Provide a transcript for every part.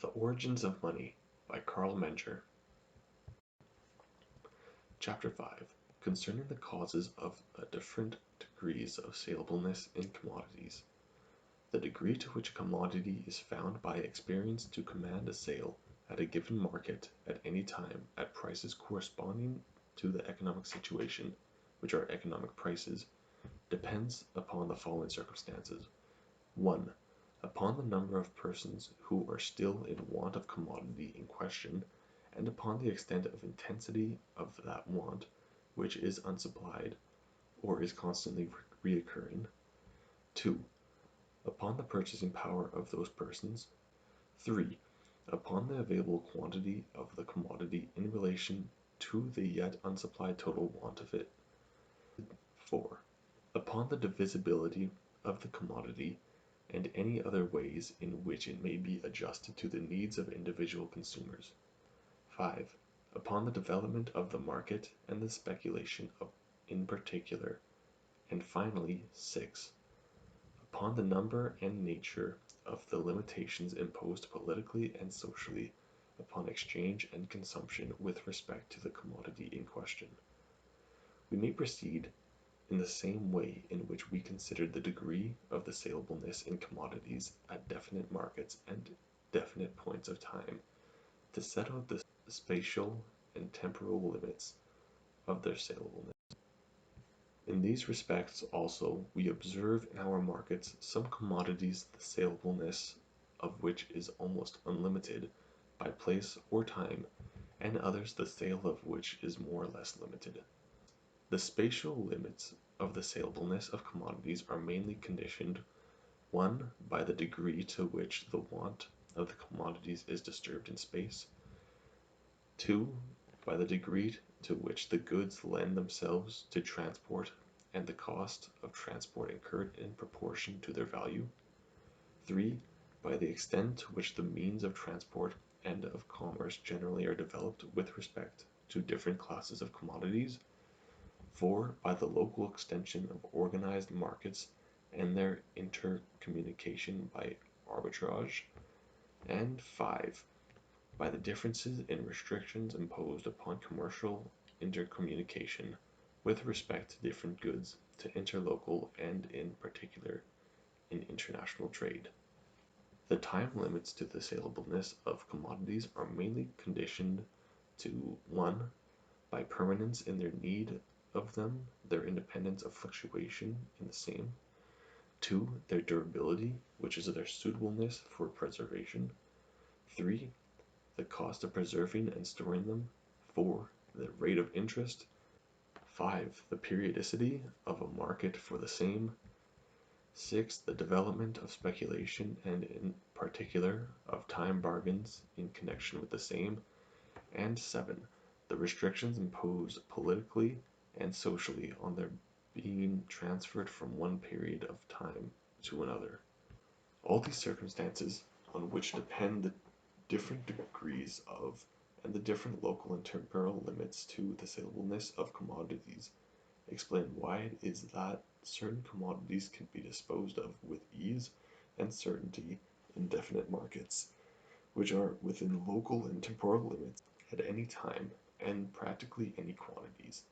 The Origins of Money by Menger. Chapter 5 Concerning the Causes of Different Degrees of Saleableness in Commodities. The degree to which a commodity is found by experience to command a sale at a given market at any time at prices corresponding to the economic situation, which are economic prices, depends upon the following circumstances. 1. Upon the number of persons who are still in want of commodity in question, and upon the extent of intensity of that want which is unsupplied, or is constantly reoccurring. 2. Upon the purchasing power of those persons. 3. Upon the available quantity of the commodity in relation to the yet unsupplied total want of it. 4. Upon the divisibility of the commodity and any other ways in which it may be adjusted to the needs of individual consumers. 5. Upon the development of the market and the speculation in particular. And finally, 6. Upon the number and nature of the limitations imposed politically and socially upon exchange and consumption with respect to the commodity in question. We may proceed in the same way in which we considered the degree of the saleableness in commodities at definite markets and definite points of time, to set out the spatial and temporal limits of their saleableness. In these respects also we observe in our markets some commodities the saleableness of which is almost unlimited by place or time, and others the sale of which is more or less limited. The spatial limits of the saleableness of commodities are mainly conditioned, 1. By the degree to which the want of the commodities is disturbed in space, 2. By the degree to which the goods lend themselves to transport and the cost of transport incurred in proportion to their value, 3. By the extent to which the means of transport and of commerce generally are developed with respect to different classes of commodities, 4. By the local extension of organized markets and their intercommunication by arbitrage, and 5. By the differences in restrictions imposed upon commercial intercommunication with respect to different goods, to interlocal and in particular in international trade. The time limits to the saleableness of commodities are mainly conditioned to 1. By permanence in their need of them, their independence of fluctuation in the same. 2. Their durability, which is their suitableness for preservation. 3. The cost of preserving and storing them. 4. The rate of interest. 5. The periodicity of a market for the same. 6. The development of speculation and in particular of time bargains in connection with the same. And 7. The restrictions imposed politically and socially on their being transferred from one period of time to another. All these circumstances, on which depend the different degrees of and the different local and temporal limits to the saleableness of commodities, explain why it is that certain commodities can be disposed of with ease and certainty in definite markets, which are within local and temporal limits at any time and practically any quantities,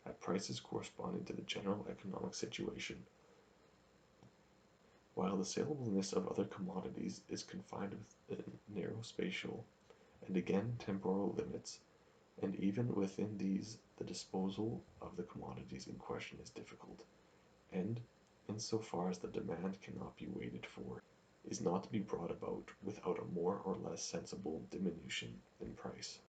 at prices corresponding to the general economic situation, while the saleableness of other commodities is confined within narrow spatial and again temporal limits, and even within these the disposal of the commodities in question is difficult, and, in so far as the demand cannot be waited for, is not to be brought about without a more or less sensible diminution in price.